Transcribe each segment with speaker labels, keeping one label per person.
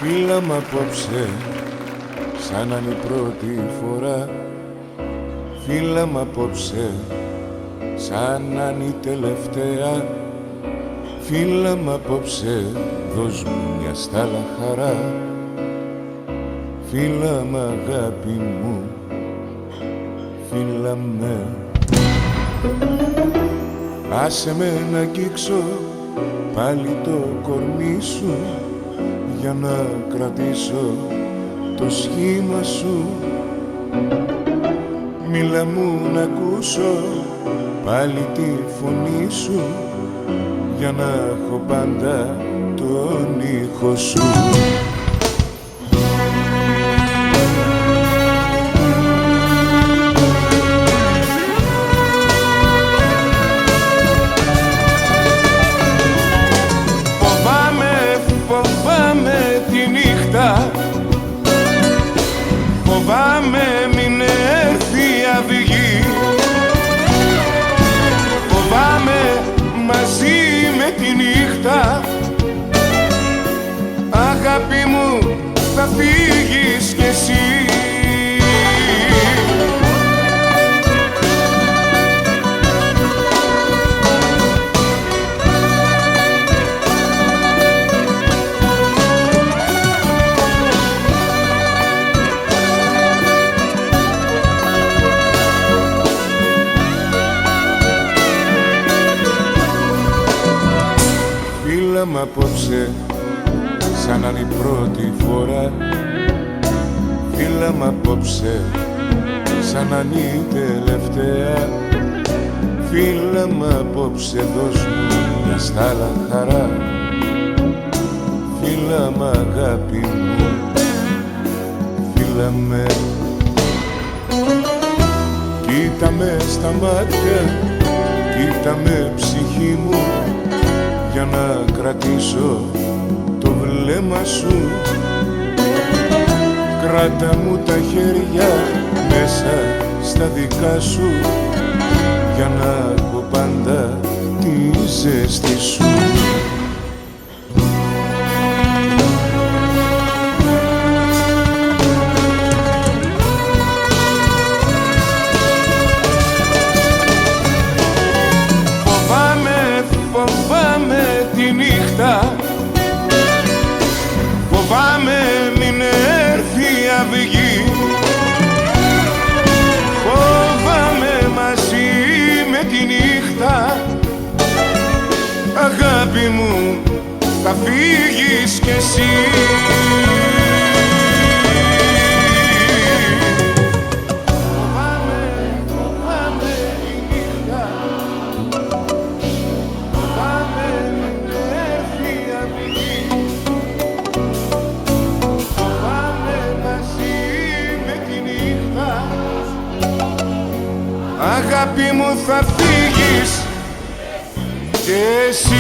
Speaker 1: Φίλα μ' απόψε, σαν να είναι η πρώτη φορά. Φίλα μ' απόψε, σαν να είναι η τελευταία. Φίλα μ' απόψε, δώσ' μου μια στάλα χαρά. Φίλα μ' αγάπη μου, φίλα με. Άσε με να αγγίξω πάλι το κορμί σου, για να κρατήσω το σχήμα σου. Μίλα μου να ακούσω πάλι τη φωνή σου, για να έχω πάντα τον ήχο σου. Φοβάμαι τη νύχτα, φοβάμαι μην έρθει η αυγή. Φοβάμαι μαζί με τη νύχτα, αγάπη μου, θα φύγεις κι εσύ. Φίλα μ' απόψε, σαν να είναι η πρώτη φορά. Φίλα μ' απόψε, σαν να είναι η τελευταία. Φίλα μ' απόψε, δώσ' μου μια στάλα χαρά. Φίλα μ' αγάπη μου, φίλα με. Κοίτα με στα μάτια, κοίτα με ψυχή μου, για να κρατήσω το βλέμμα σου. Κράτα μου τα χέρια μέσα στα δικά σου, για να έχω πάντα τη ζέστη σου. Φοβάμαι τη νύχτα, φοβάμαι μην έρθει η αυγή. Φοβάμαι μαζί με τη νύχτα, αγάπη μου, θα φύγεις κι εσύ. Αγάπη μου, θα φύγεις κι εσύ.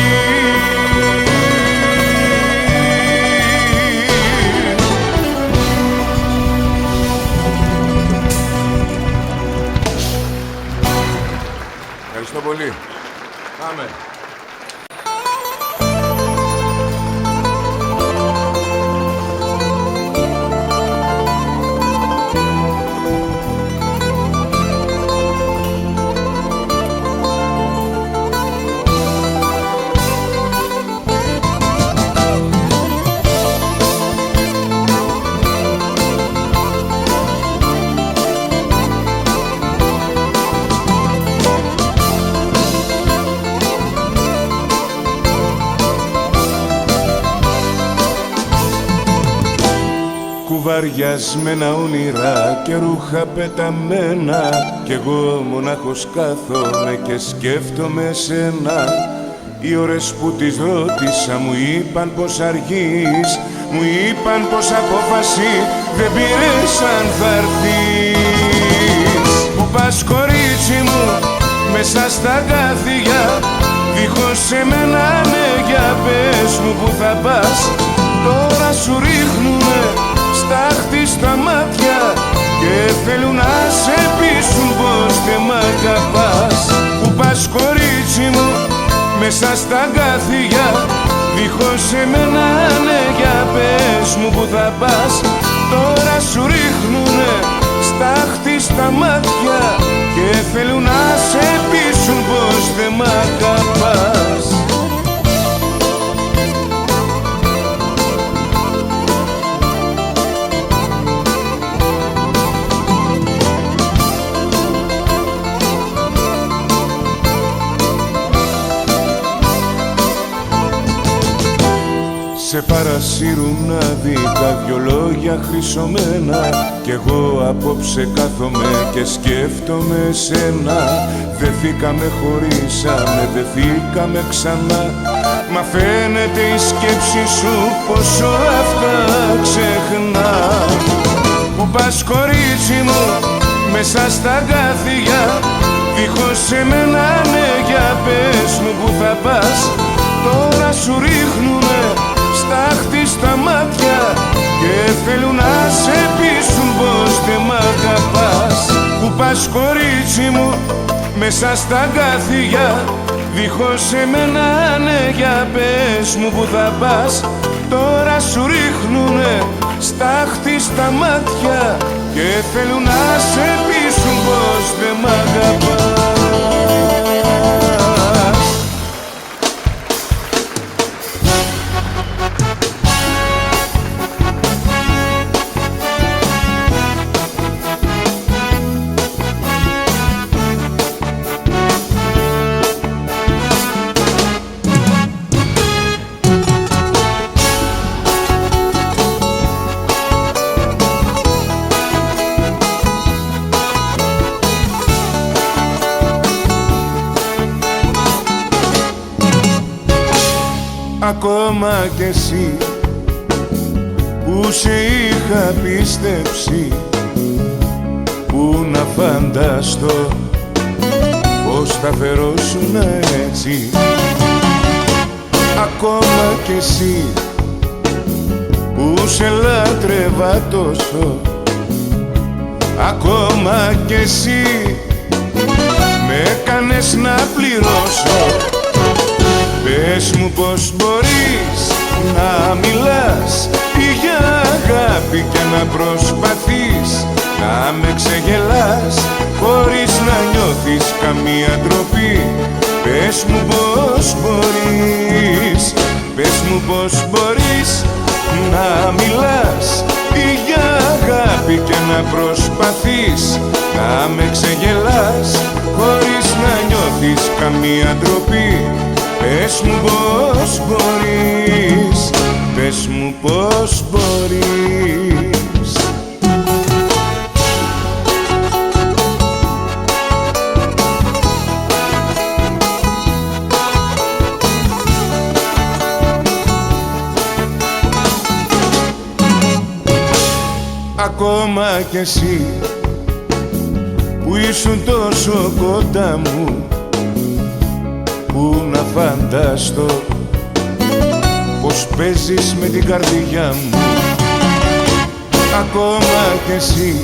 Speaker 1: Ευχαριστώ πολύ. Πάμε. Κουβαριασμένα όνειρα και ρούχα πεταμένα, κι εγώ μονάχος κάθομαι και σκέφτομαι σένα. Οι ώρες που τις ρώτησα μου είπαν πως αργείς, μου είπαν πως απόφαση δεν πήρες αν θα έρθεις. Που πας κορίτσι μου μέσα στα κάθια, δίχως εμένα ναι, για πες μου που θα πας. Τώρα σου ρίχνουνε στάχτη στα μάτια και θέλουν να σε πείσουν πως δεν μ' αγαπάς. Που πας κορίτσι μου μέσα στα κάθια, δίχως εμένα ναι, για πες μου θα πας. Τώρα σου ρίχνουνε στάχτη στα μάτια και θέλουν να σε πείσουν πως δεν μ' αγαπάς. Σε παρασύρουν άδικα δυο λόγια χρυσωμένα κι εγώ απόψε κάθομαι και σκέφτομαι σένα. Δεθήκαμε, χωρίσαμε, δεθήκαμε ξανά, μα φαίνεται η σκέψη σου πόσο αυτά ξεχνά. Που πας κορίτσι μου μέσα στα γάθια, δίχως εμένα ναι, για πες μου που θα πας. Τώρα σου ρίχνουνε στάχτη στα μάτια και θέλουν να σε πείσουν πως δεν μ' αγαπάς. Που πας κορίτσι μου μέσα στα αγκάθια, δίχως εμένα ναι, για πες μου που θα πας. Τώρα σου ρίχνουνε στάχτη στα μάτια και θέλουν να σε πείσουν πως δεν μ' αγαπάς. Ακόμα κι εσύ που σε είχα πίστεψει, που να φανταστώ πως θα φερόσουν έτσι. Ακόμα κι εσύ που σε λάτρευα τόσο, ακόμα κι εσύ με έκανες να πληρώσω. Πες μου πως μπορείς να μιλάς για αγάπη και να προσπαθείς να με ξεγελάς χωρίς να νιώθεις καμία ντροπή. Πες μου πως μπορείς, πες μου πως μπορείς να μιλάς για αγάπη και να προσπαθείς να με ξεγελάς χωρίς να νιώθεις καμία ντροπή. Πες μου πως μπορείς, πες μου πως μπορείς. Ακόμα κι εσύ που ήσουν τόσο κοντά μου, που να φανταστώ πως παίζεις με την καρδιά μου. Ακόμα κι εσύ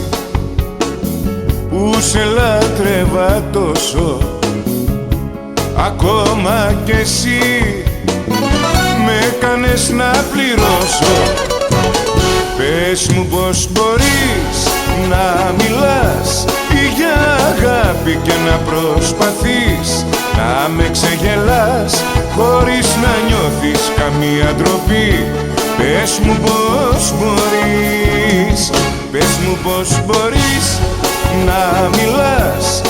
Speaker 1: που σε λάτρευα τόσο, ακόμα κι εσύ με έκανες να πληρώσω. Πες μου πως μπορείς να μιλάς για αγάπη και να προσπαθείς να με ξεγελάς χωρίς να νιώθεις καμία ντροπή. Πες μου πως μπορείς, πες μου πως μπορείς να μιλάς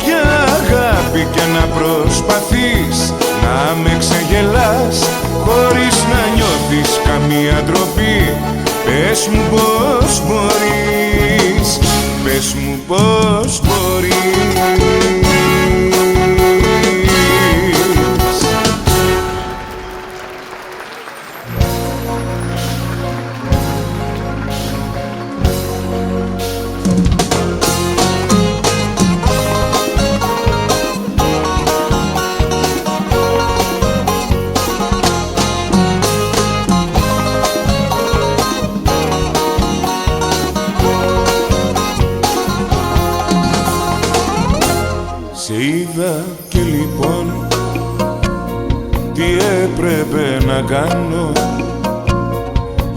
Speaker 1: για αγάπη και να προσπαθείς να με ξεγελάς χωρίς να νιώθεις καμία ντροπή. Πες μου πως μπορείς, πες μου πως μπορείς.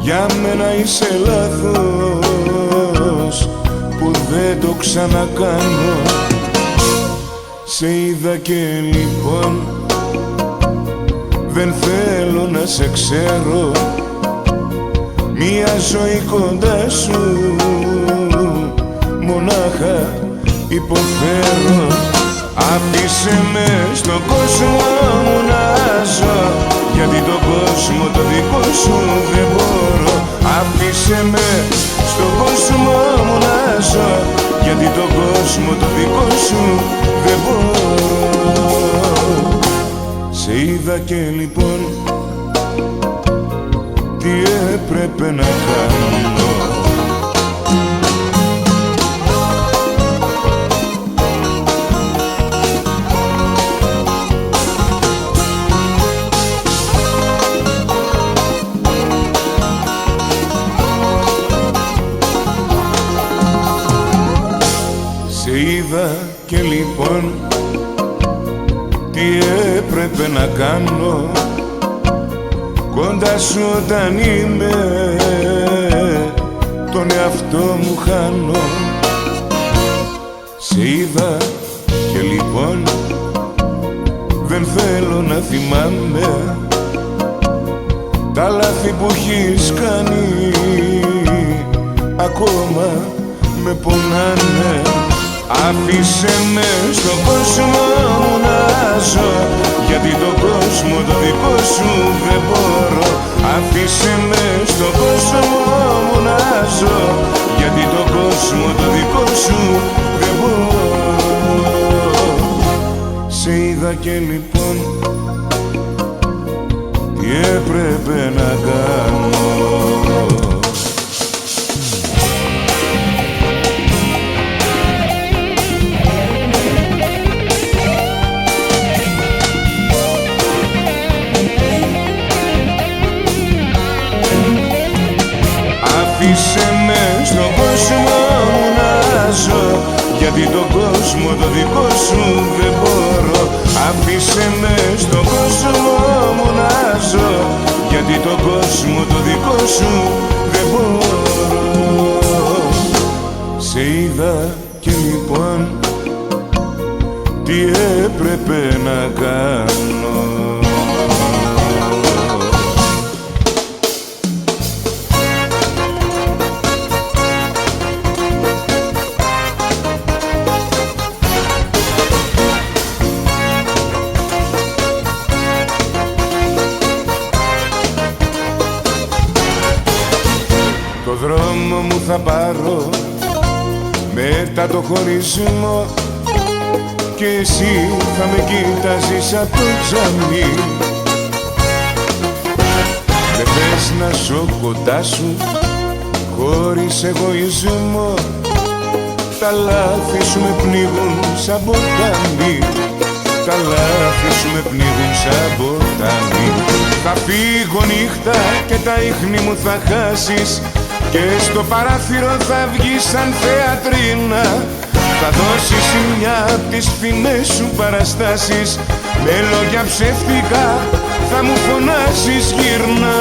Speaker 1: Για μένα είσαι λάθος που δεν το ξανακάνω. Σε είδα και λοιπόν δεν θέλω να σε ξέρω. Μια ζωή κοντά σου μονάχα υποφέρω. Άφησε με στον κόσμο μου να ζω, γιατί τον κόσμο το δικό σου δεν μπορώ. Άφησε με στον κόσμο μου να ζω, γιατί τον κόσμο το δικό σου δεν μπορώ. Σε είδα και λοιπόν τι έπρεπε να κάνω. Σε είδα και λοιπόν τι έπρεπε να κάνω. Κοντά σου όταν είμαι τον εαυτό μου χάνω. Σε είδα και λοιπόν δεν θέλω να θυμάμαι τα λάθη που έχεις κάνει, ακόμα με πονάνε. Άφησε με στον κόσμο μου να ζω, γιατί τον κόσμο το δικό σου δεν μπορώ. Άφησε με στον κόσμο μου να ζω, γιατί τον κόσμο το δικό σου δεν μπορώ. Σε είδα και λοιπόν τι έπρεπε να κάνω. Άφησε με στον κόσμο μου να ζω, γιατί τον κόσμο το δικό σου δεν μπορώ. Άφησε με στον κόσμο μου να ζω, γιατί τον κόσμο το δικό σου δεν μπορώ. Σε είδα και λοιπόν τι έπρεπε να κάνω. Το δρόμο μου θα πάρω μετά το χωρισμό και εσύ θα με κοίταζεις απ' το τζαμί. Δεν θες να ζω κοντά σου χωρίς εγωισμό. Τα λάθη σου με πνίγουν σαν ποτάμι, τα λάθη σου με πνίγουν σαν ποτάμι. Θα φύγω νύχτα και τα ίχνη μου θα χάσεις και στο παράθυρο θα βγεις σαν θεατρίνα. Θα δώσεις μια απ' τις φθηνές σου παραστάσεις, με λόγια ψεύτικα θα μου φωνάσεις γύρνα.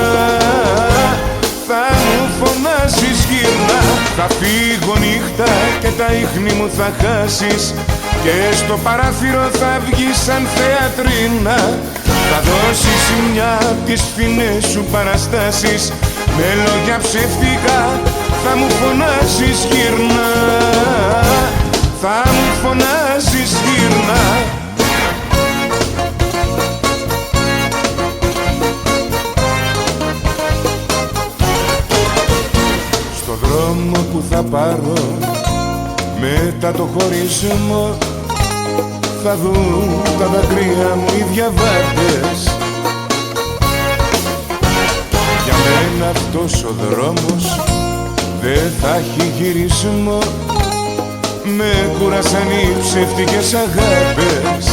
Speaker 1: Θα μου φωνάσεις γύρνα. Θα φύγω νύχτα και τα ίχνη μου θα χάσεις και στο παράθυρο θα βγεις σαν θεατρίνα. Θα δώσεις μια απ' τις φθηνές σου παραστάσεις, με λόγια ψεύτικα θα μου φωνάσεις γύρνα. Θα μου φωνάσεις γύρνα. Στο δρόμο που θα πάρω μετά το χωρισμό θα δουν τα δάκρυα μου οι διαβάτες. Για μένα αυτός ο δρόμος δεν θα έχει γυρισμό. Με κούρασαν οι ψεύτικες αγάπες,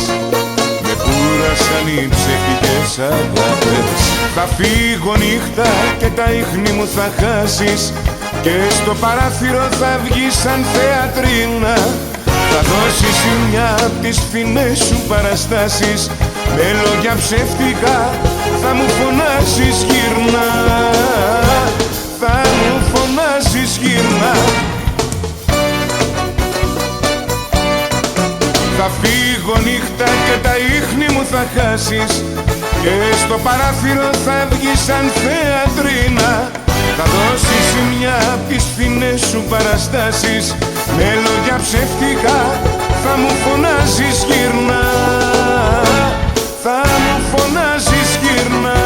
Speaker 1: με κούρασαν οι ψεύτικες αγάπες. Θα φύγω νύχτα και τα ίχνη μου θα χάσεις και στο παράθυρο θα βγεις σαν θεατρίνα. Θα δώσεις μια απ' τις φθηνές σου παραστάσεις, με λόγια ψεύτικα θα μου φωνάσεις γύρνα. νύχτα και τα ίχνη μου θα χάσεις και στο παράθυρο θα βγεις σαν θεατρίνα. Θα δώσεις μια απ' τις φθηνές σου παραστάσεις, με λόγια ψεύτικα θα μου φωνάζεις γύρνα, θα μου φωνάζεις γύρνα.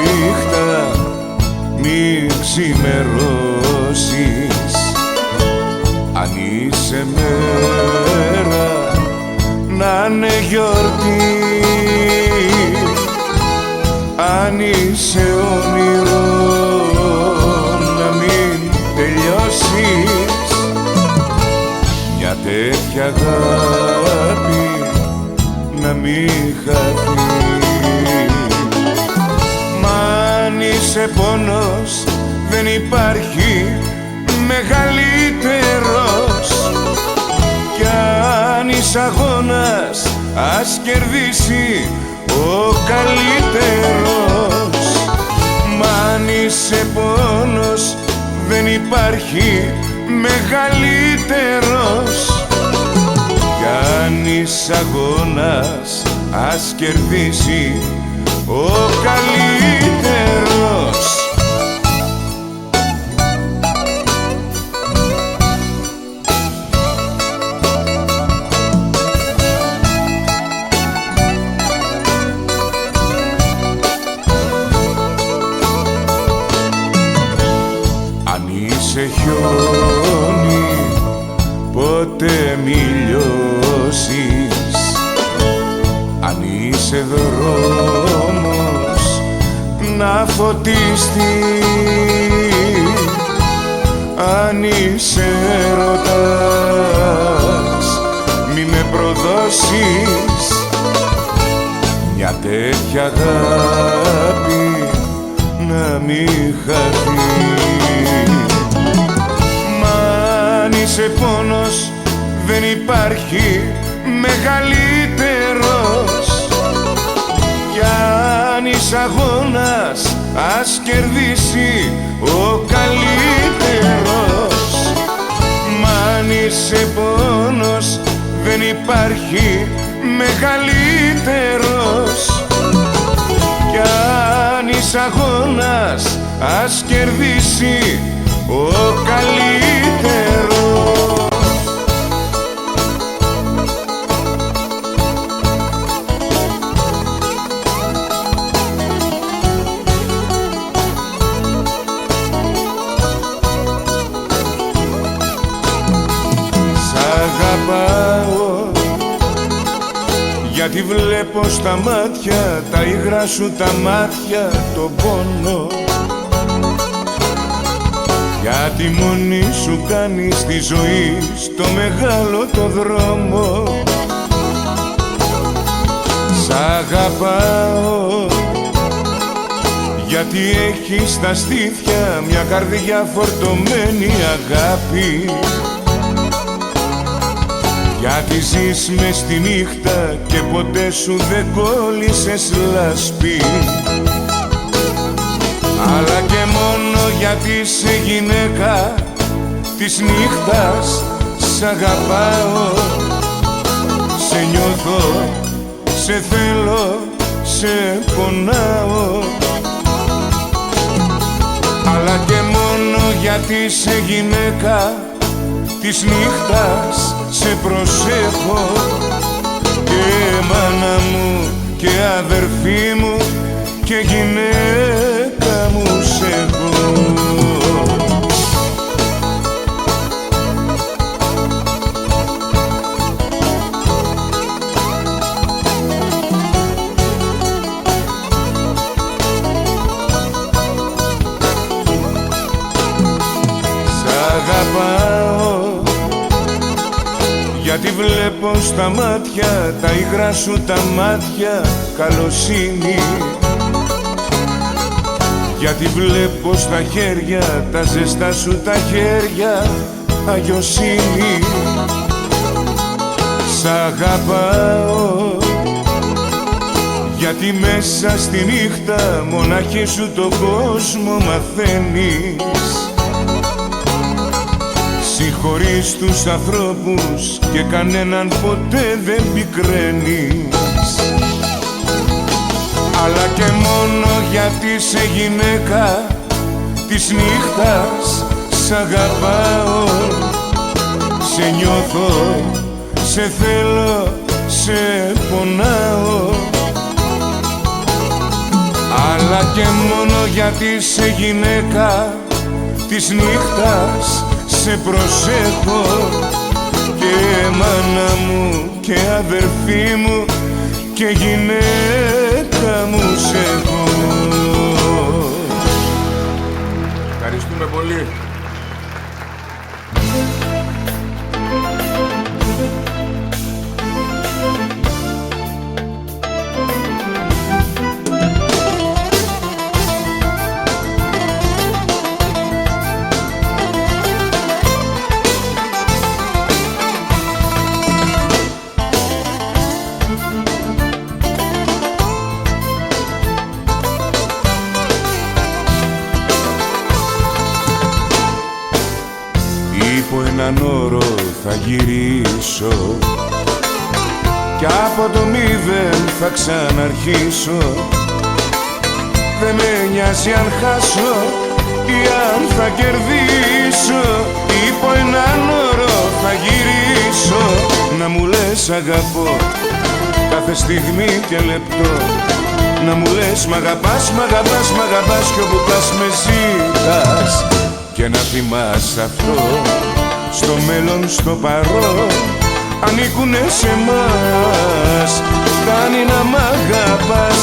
Speaker 1: Νύχτα μη ξημερώσεις, αν είσαι μέρα να είναι γιορτή, αν είσαι όνειρο να μην τελειώσεις, μια τέτοια αγάπη να μην χαθεί. Αν είσαι πόνος δεν υπάρχει μεγαλύτερος, κι αν είσαι αγώνας ας κερδίσει ο καλύτερος. Μ' αν είσαι πόνος δεν υπάρχει μεγαλύτερος, κι αν είσαι αγώνας ας κερδίσει ο καλύτερος. Αν είσαι χιόνι ποτέ μη λιώσεις, αν είσαι δρόμος να φωτιστεί, αν είσαι έρωτας μη με προδώσεις, μια τέτοια αγάπη να μη χαθεί. Μ' αν είσαι πόνος δεν υπάρχει μεγαλύτερος, κι αν είσαι αγώνας ας κερδίσει ο καλύτερος. Μ' αν είσαι πόνος δεν υπάρχει μεγαλύτερος, κι αν είσαι αγώνας ας κερδίσει ο καλύτερος. Αγαπάω γιατί βλέπω στα μάτια, τα υγρά σου τα μάτια, τον πόνο, γιατί μόνη σου κάνεις τη ζωή στο μεγάλο το δρόμο. Σ' αγαπάω γιατί έχεις στα στήθια μια καρδιά φορτωμένη αγάπη, γιατί ζεις μες στη νύχτα και ποτέ σου δεν κόλλησες λάσπη, αλλά και μόνο γιατί είσαι γυναίκα της νύχτας. Σ' αγαπάω, σε νιώθω, σε θέλω, σε πονάω, αλλά και μόνο γιατί είσαι γυναίκα της νύχτας σε προσέχω, και μάνα μου και αδερφή μου και γυναίκα μου σ' έχω. Γιατί βλέπω στα μάτια, τα υγρά σου τα μάτια, καλοσύνη, γιατί βλέπω στα χέρια, τα ζεστά σου τα χέρια, αγιοσύνη. Σ' αγαπάω, γιατί μέσα στη νύχτα μοναχή σου τον κόσμο μαθαίνεις. Συγχωρείς τους ανθρώπους και κανέναν ποτέ δεν πικραίνεις. Αλλά και μόνο γιατί σε γυναίκα της νύχτας σ' αγαπάω. Σε νιώθω, σε θέλω, σε πονάω. Αλλά και μόνο γιατί σε γυναίκα της νύχτας σε προσέχω. Και μάνα μου και αδερφή μου και γυναίκα μου σε έχω. Ευχαριστούμε πολύ. Υπό έναν όρο θα γυρίσω κι από το μηδέν θα ξαναρχίσω. Δεν με νοιάζει αν χάσω ή αν θα κερδίσω. Υπό έναν όρο θα γυρίσω, να μου λες αγαπώ κάθε στιγμή και λεπτό. Να μου λες μ' αγαπάς, μ' αγαπάς, μ' αγαπάς κι όπου πας με ζητάς. Και να θυμάσαι αυτό, στο μέλλον, στο παρόν, ανήκουνε σε μας, φτάνει να μ' αγαπάς.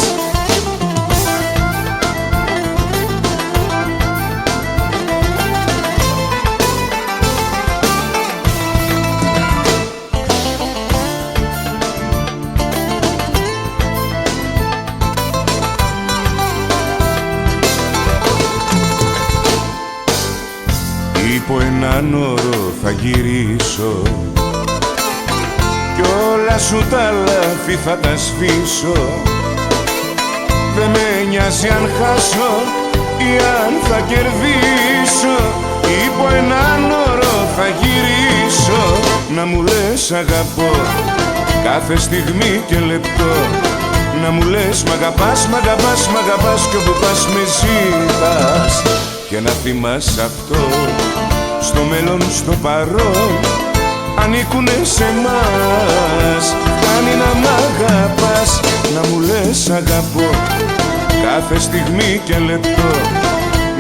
Speaker 1: Υπό έναν όρο θα γυρίσω κι όλα σου τα λάθη θα τα σβήσω. Δεν με νοιάζει αν χάσω ή αν θα κερδίσω. Υπό έναν όρο θα γυρίσω, να μου λες αγαπώ κάθε στιγμή και λεπτό. Να μου λες μ' αγαπάς, μ' αγαπάς, μ' αγαπάς κι όπου πας με ζητάς. Και να θυμάσαι αυτό, στο μέλλον, στο παρόν, ανήκουνε σε μας, φτάνει να μ' αγαπάς. Να μου λες αγαπώ κάθε στιγμή και λεπτό.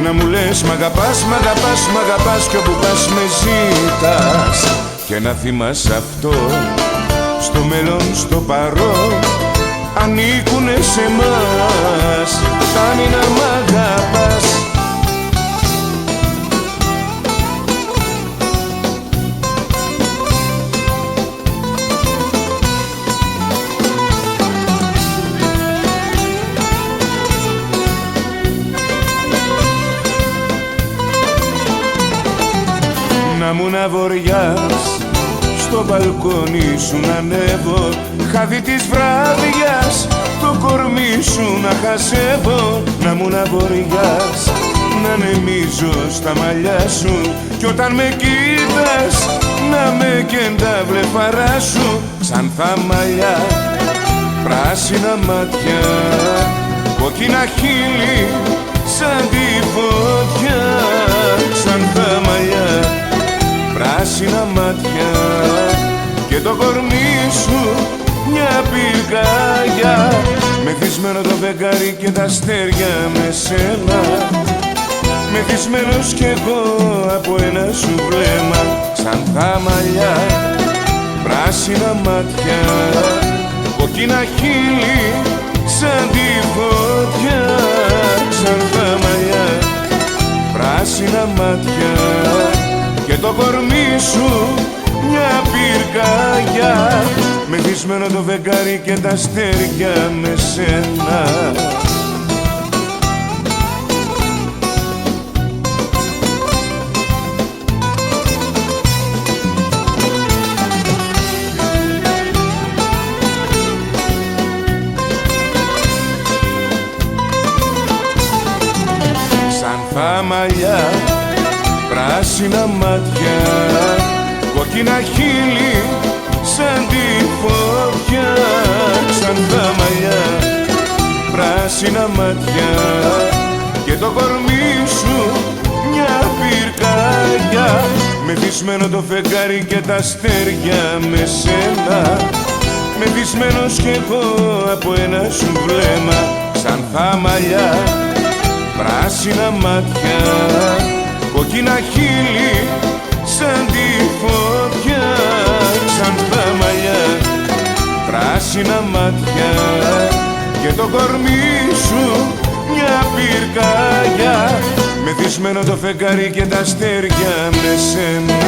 Speaker 1: Να μου λες μ' αγαπάς, μ' αγαπάς, μ' αγαπάς κι όπου πας με ζητάς. Και να θυμάσαι αυτό, στο μέλλον, στο παρόν, ανήκουνε σε μας, φτάνει να μ' αγαπάς. Να μου να βοριάς, στο μπαλκόνι σου να ανέβω, χάδι της βραδιάς, το κορμί σου να χασεύω. Να μου να βοριάς, να ανεμίζω στα μαλλιά σου κι όταν με κοίτας να με κεντά βλεφαρά σου. Ξανθά μαλλιά, πράσινα μάτια, κόκκινα χείλη σαν τη φωτιά. Ξανθά μαλλιά, πράσινα μάτια και το κορμί σου μια πυρκαγιά. Μεθυσμένο το φεγγάρι και τα αστέρια με σένα, μεθυσμένος κι εγώ από ένα σου βλέμμα. Ξανθά μαλλιά, πράσινα μάτια, κόκκινα χείλη σαν τη φωτιά. Ξανθά μαλλιά, πράσινα μάτια και το κορμί σου μια πυρκαγιά. Μεθυσμένο το φεγγάρι και τα αστέρια με σένα. μαλλιά, πράσινα μάτια, κόκκινα χείλη σαν τη φωτιά. Ξανθά μαλλιά, πράσινα μάτια και το κορμί σου μια πυρκαγιά. Μεθυσμένο το φεγγάρι και τα αστέρια με σένα, μεθυσμένος κι εγώ από ένα σου βλέμμα. Ξανθά μαλλιά, πράσινα μάτια, κόκκινα χείλη σαν τη φωτιά. Ξανθά μαλλιά, πράσινα μάτια και το κορμί σου μια πυρκαγιά. Μεθυσμένο το φεγγάρι και τα αστέρια με σένα.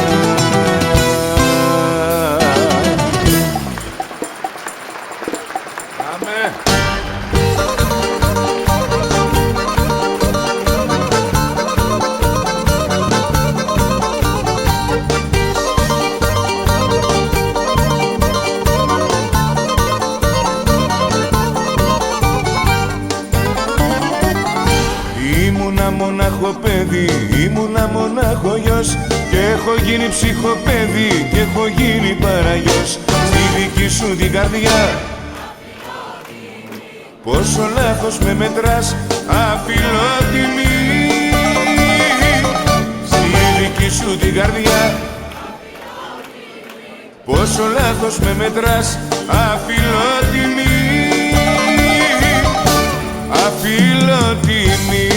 Speaker 1: Ήμουνα μονάχο παιδί, ήμουνα μονάχο γιος και έχω γίνει ψυχοπαίδι και έχω γίνει παραγιός. Στη δική σου την καρδιά πόσο λάθος με μετράς αφιλότιμη. Στη δική σου την καρδιά πόσο λάθος με μετράς αφιλότιμη. Αφιλότιμη.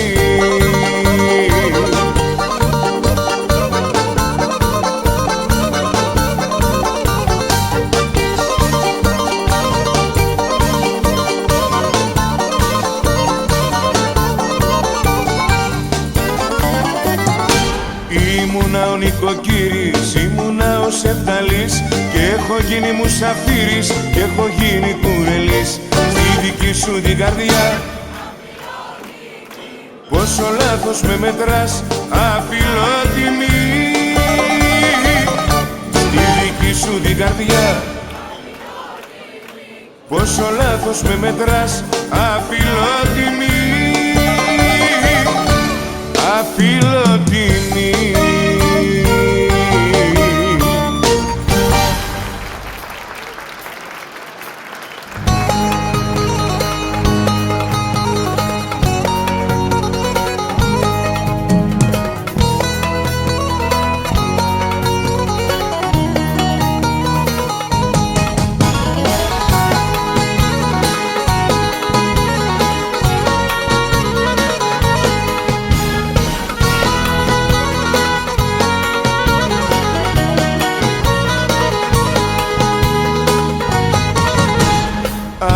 Speaker 1: Ήμουνα ο νοικοκύρης, ήμουνα ο Σεφταλής και έχω γίνει μουσαφίρης και έχω γίνει κουρελής. Στη δική σου την καρδιά πόσο λάθος με μετράς αφιλότιμη. Στη δική σου την καρδιά πόσο λάθος με μετράς αφιλότιμη. Αφιλότιμη.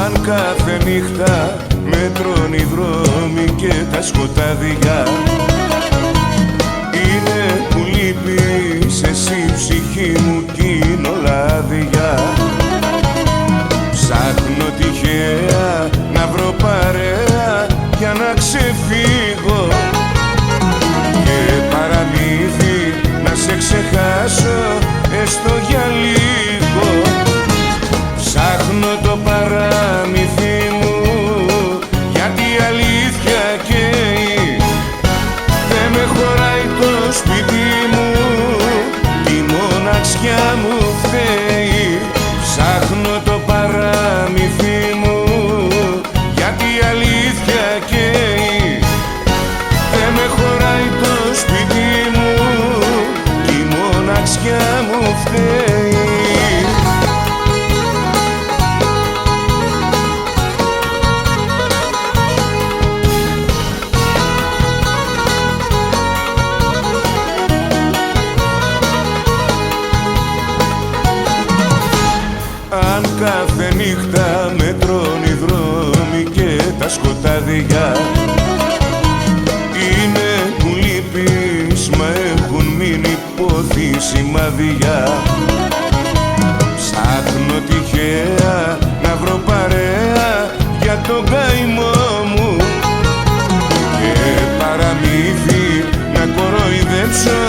Speaker 1: Αν κάθε νύχτα με τρώνε οι δρόμοι και τα σκοτάδια, είναι που λείπεις εσύ ψυχή μου κι είναι όλα άδεια. Ψάχνω τυχαία να βρω παρέα για να ξεφύγω και παραμύθι να σε ξεχάσω έστω για λίγο. Ψάχνω το παραμύθι μου γιατί η αλήθεια καίει. Δεν με χωράει το σπίτι μου, η μοναξιά μου φταίει. Ψάχνω το παραμύθι μου γιατί η αλήθεια καίει. Δεν με χωράει το σπίτι μου, η μοναξιά μου φταίει. Αν κάθε νύχτα με τρώνε οι δρόμοι και τα σκοτάδια, είναι που λείπεις μα έχουν μείνει πόθη σημάδια. Ψάχνω τυχαία να βρω παρέα για τον καημό μου και παραμύθι να κοροϊδέψω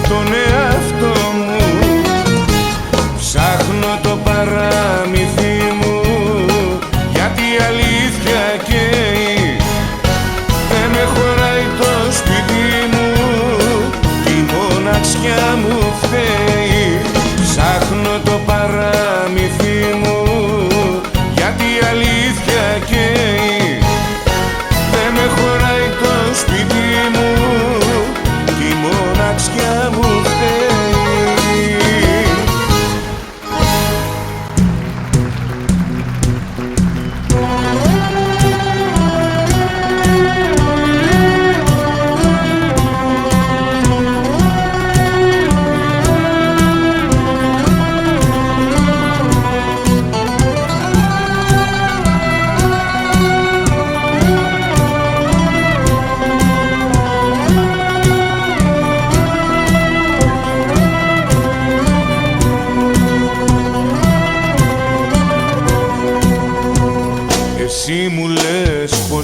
Speaker 1: τον εαυτό μου. Ψάχνω το παραμύθι μου γιατί η αλήθεια καίει. Δεν με χωράει το σπίτι μου,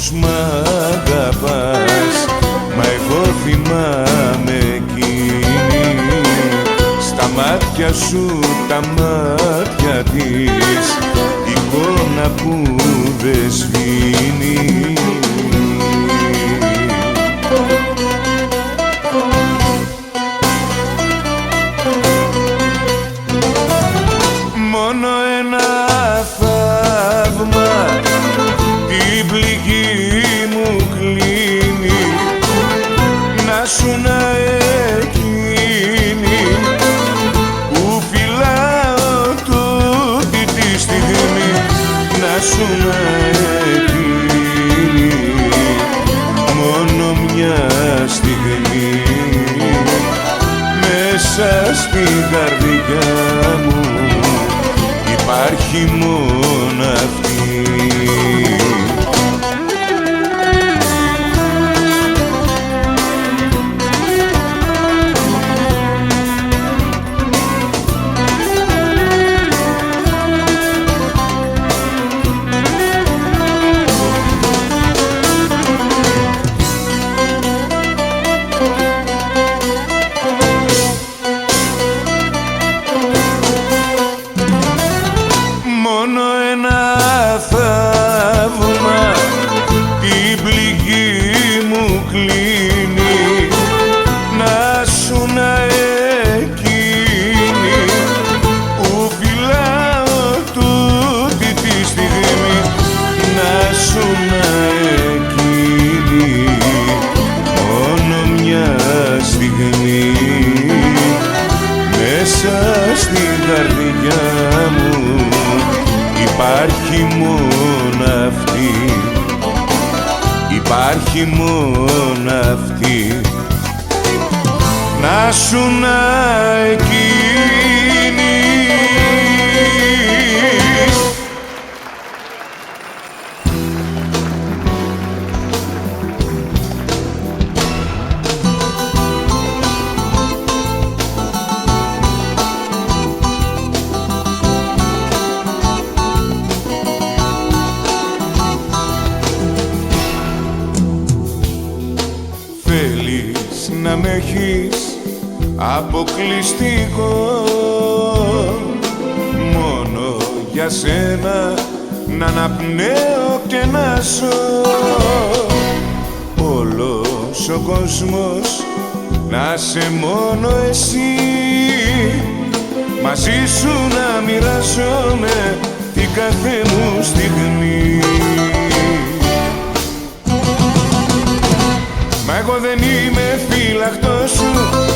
Speaker 1: πως μ' αγαπάς, μα εγώ θυμάμαι εκείνη. Στα μάτια σου, τα μάτια της, εικόνα που δεν σβήνει. Μόνο ένα θαύμα την πληγή μου κλείνει, να σου να εκείνη που φυλάω τούτη τη στιγμή, να σου να εκείνη μόνο μια στιγμή μέσα στην καρδιά μου υπάρχει μόνο αυτή. Μόνο ένα θαύμα την πληγή μου κλείνει, να σου να εκείνη που φυλάω τούτη τη στιγμή, να σου να εκείνη μόνο μια στιγμή μέσα στην καρδιά μου υπάρχει μόνο αυτή, υπάρχει μόνο αυτή, να σου να εκείνη. Θέλεις να με έχεις αποκλειστικό, μόνο για σένα να αναπνέω και να ζω. Όλος ο κόσμος να σε μόνο εσύ, μαζί σου να μοιράζομαι την κάθε μου στιγμή. Μα εγώ δεν είμαι φύλακτός σου,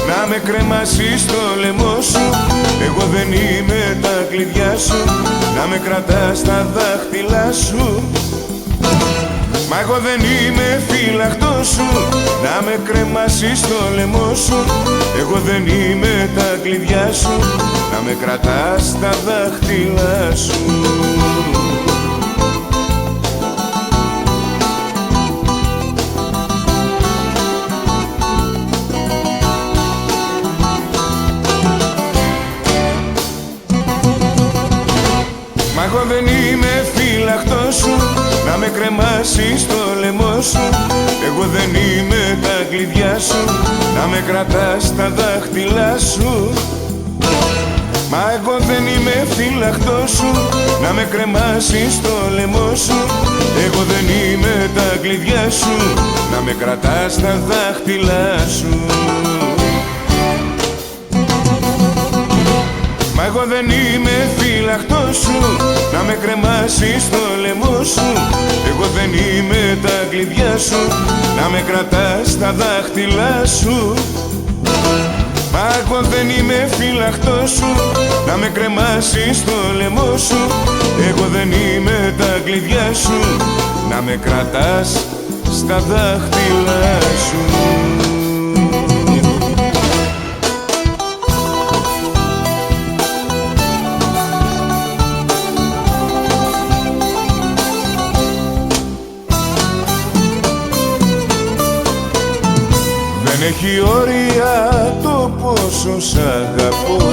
Speaker 1: να με κρεμάσεις στο λαιμό σου. Εγώ δεν είμαι τα κλειδιά σου, να με κρατάς στα δάχτυλά σου. Μα εγώ δεν είμαι φύλακτός σου, να με κρεμάσεις στο λαιμό σου. Εγώ δεν είμαι τα κλειδιά σου, να με κρατάς στα δάχτυλά σου. Μα εγώ δεν είμαι φύλακτός σου, να με κρεμάσεις στο λαιμό σου. Εγώ δεν είμαι τα κλειδιά σου, να με κρατάς στα δάχτυλά σου. Μα εγώ δεν είμαι φύλακτός σου, να με κρεμάσεις στο λαιμό σου. Εγώ δεν είμαι τα κλειδιά σου, να με κρατάς στα δάχτυλά σου. Μα εγώ δεν είμαι φύλακτός σου, να με κρεμάσεις στο λαιμό σου. Εγώ δεν είμαι τα κλειδιά σου, να με κρατάς στα δάχτυλά σου. Μα εγώ δεν είμαι φύλακτός σου, να με κρεμάσεις στο λαιμό σου. Εγώ δεν είμαι τα κλειδιά σου, να με κρατάς στα δάχτυλά σου. Δεν έχει όρια το πόσο σ' αγαπώ,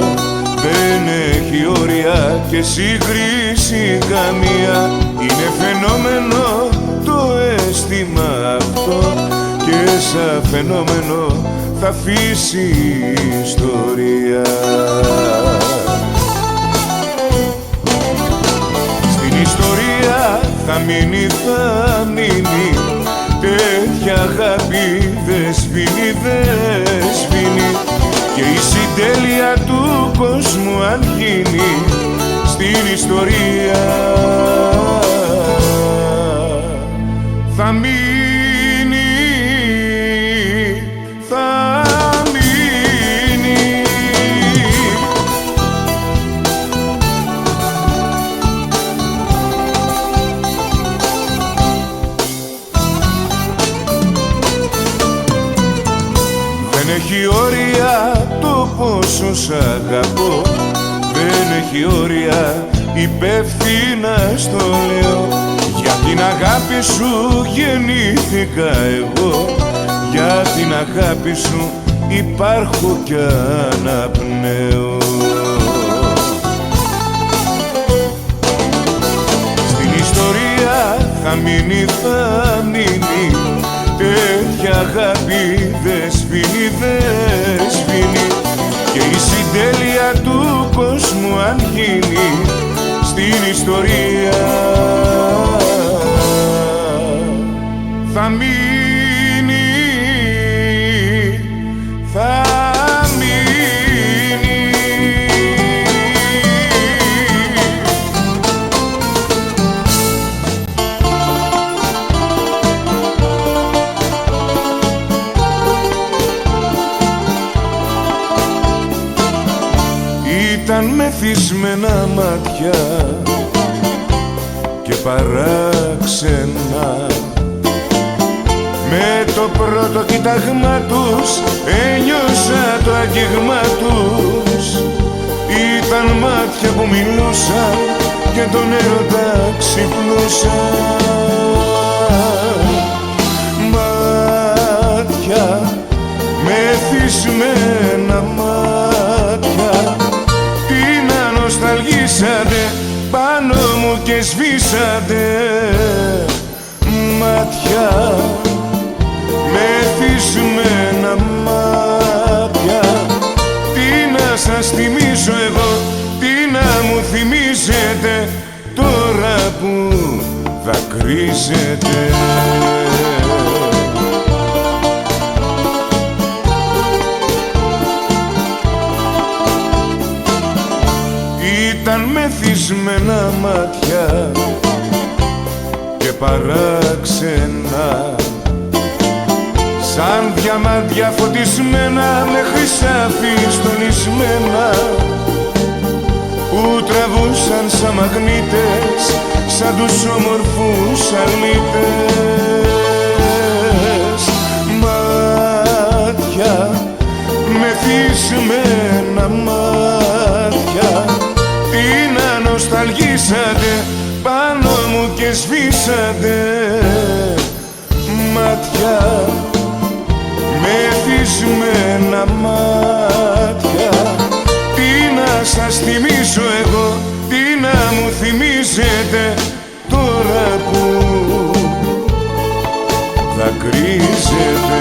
Speaker 1: δεν έχει όρια και σύγκριση καμία. Είναι φαινόμενο το αίσθημα αίσθημα αυτό και σαν φαινόμενο θα αφήσει ιστορία. Στην ιστορία θα μείνει, θα μείνει, τέτοια αγάπη δεν σβήνει, δεν σβήνει, και η συντέλεια του κόσμου αν γίνει στην ιστορία θα μείνει, θα μείνει. Δεν έχει όρια το πόσο σ' αγαπώ, δεν έχει όρια, υπεύθυνα στο λέω. Για την αγάπη σου γεννήθηκα εγώ, για την αγάπη σου υπάρχω κι αναπνέω. Στην ιστορία θα μείνει, θα μείνει, τέτοια αγάπη δεν σβήνει, δεν σβήνει, και η συντέλεια του κόσμου αν γίνει στην ιστορία θα μείνει, θα μείνει. Ήταν μεθυσμένα μάτια και παράξενα, με το πρώτο κοίταγμα τους ένιωσα το αγγίγμα τους. Ήταν μάτια που μιλούσαν και τον έρωτα ξυπνούσαν. Μάτια, μεθυσμένα μάτια, τι να νοσταλγήσατε πάνω μου και σβήσατε. Μάτια, μεθυσμένα μάτια, τι να σας θυμίσω εγώ, τι να μου θυμίσετε τώρα που δακρύζετε. Ήταν μεθυσμένα μάτια και παράξενα, σαν διαμάντια φωτισμένα με χρυσάφι στολισμένα, που τραβούσαν σαν μαγνήτες, σαν τους όμορφους αλήτες. Μάτια, μεθυσμένα μάτια, τι να νοσταλγήσατε πάνω μου και σβήσατε. Μάτια, μεθυσμένα μάτια, τι να σας θυμίσω εγώ, τι να μου θυμίσετε τώρα που δακρύζετε.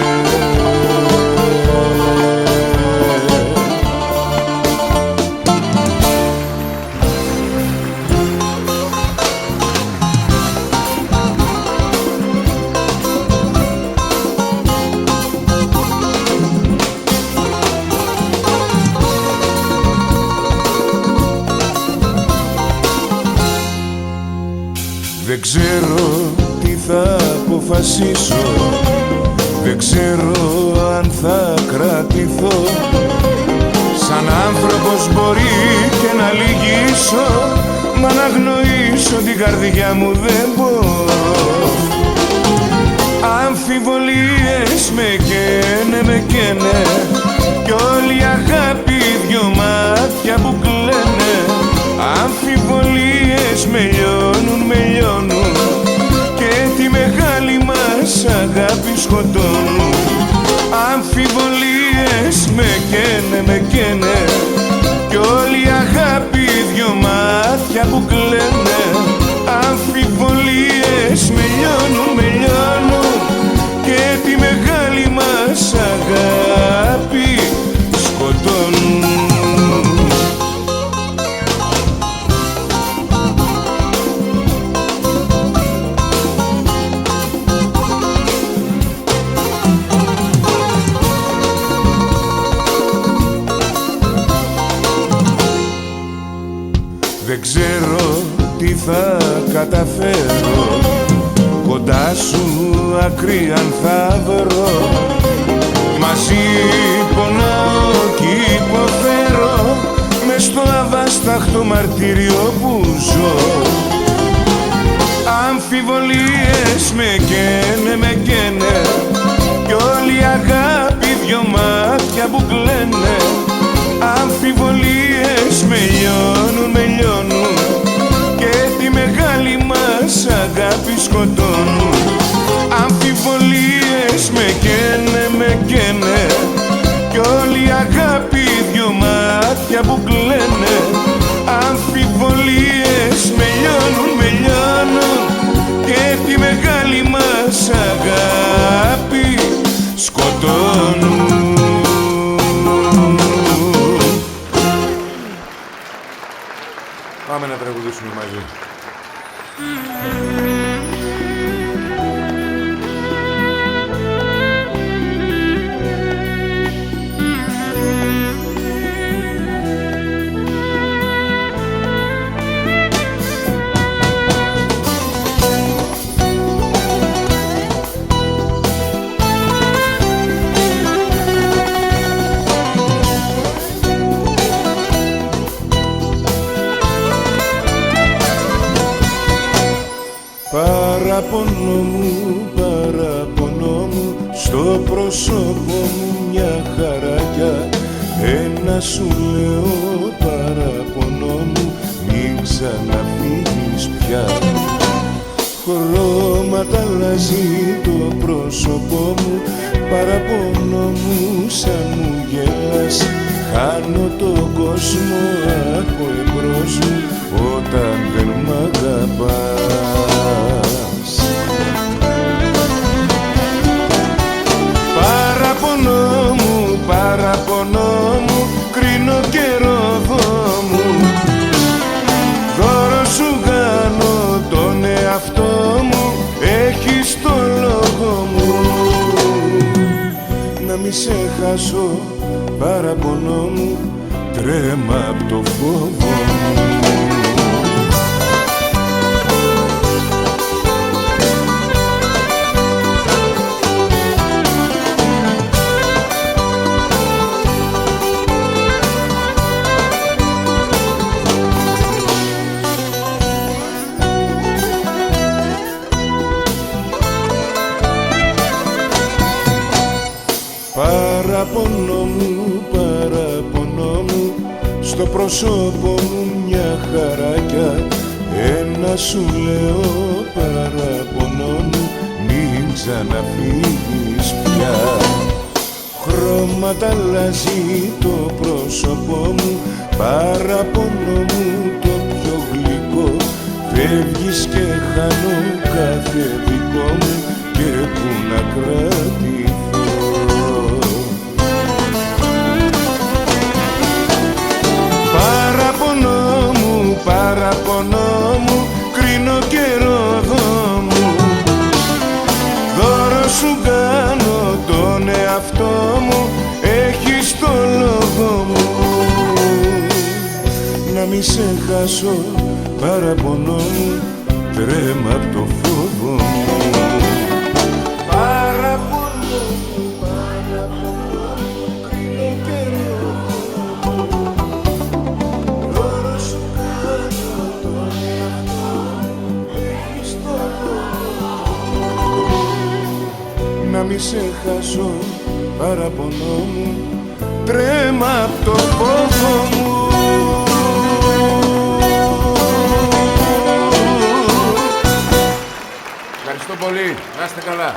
Speaker 1: Δεν ξέρω τι θα αποφασίσω, δεν ξέρω αν θα κρατηθώ. Σαν άνθρωπος μπορεί και να λυγίσω, μα να αγνοήσω την καρδιά μου δεν μπορώ. Αμφιβολίες με καίνε, με καίνε, κι όλη η αγάπη δυο μάτια που κλαίνε. Αμφιβολίες με λιώνουν, με λιώνουν, και τη μεγάλη μας αγάπη σκοτώνουν. Αμφιβολίες με καίνε, με καίνε, κι όλη η αγάπη δυο μάτια που κλαίνε. Αμφιβολίες με λιώνουν, με λιώνουν. θα καταφέρω, κοντά σου άκρη αν θα βρω. Μαζί πονάω κι υποφέρω, μες στο αβάσταχτο μαρτύριο που ζω. Αμφιβολίες με καίνε, κι όλη η αγάπη δυο μάτια που κλαίνε. Αμφιβολίες με λιώνουν, και τη μεγάλη μας αγάπη σκοτώνουν. Αμφιβολίες με καίνε, κι όλη η αγάπη δυο μάτια που κλαίνε. Αμφιβολίες με λιώνουν, και τη μεγάλη μας αγάπη σκοτώνουν. Πάμε να τραγουδήσουμε μαζί. Παραπονό μου, στο πρόσωπο μου μια χαράκια. Ένα σου λέω παραπονό μου, μην ξαναφύγεις πια. Χρώματα αλλάζει το πρόσωπό μου, παραπονό μου σαν μου γελάς. Χάνω τον κόσμο από εμπρός μου, όταν δεν μ' αγαπάς. Παραπονό μου, κρίνω καιρό μου. Δώρο σου κάνω τον εαυτό μου, έχεις το λόγο μου. Να μη σε χάσω, παραπονό μου, τρέμα απ' το φόβο μου. Παραπονό μου, στο πρόσωπο μου μια χαράκια. Ένα σου λέω παραπονό μου, μην ξαναφύγεις πια. Χρώματα αλλάζει το πρόσωπό μου, παραπονό μου το πιο γλυκό. Φεύγεις και χάνω κάθε δικό μου, και που να κρατηθώ. Παραπονό μου, κρίνω καιρό μου. Δώρο σου κάνω τον εαυτό μου, έχεις το λόγο μου. Να μη σε χάσω, παραπονό μου, τρέμα απ' το φόβο μου. Να μη σε χάσω, παραπονό μου, τρέμα απ' το φόβο μου. Ευχαριστώ πολύ, να είστε καλά.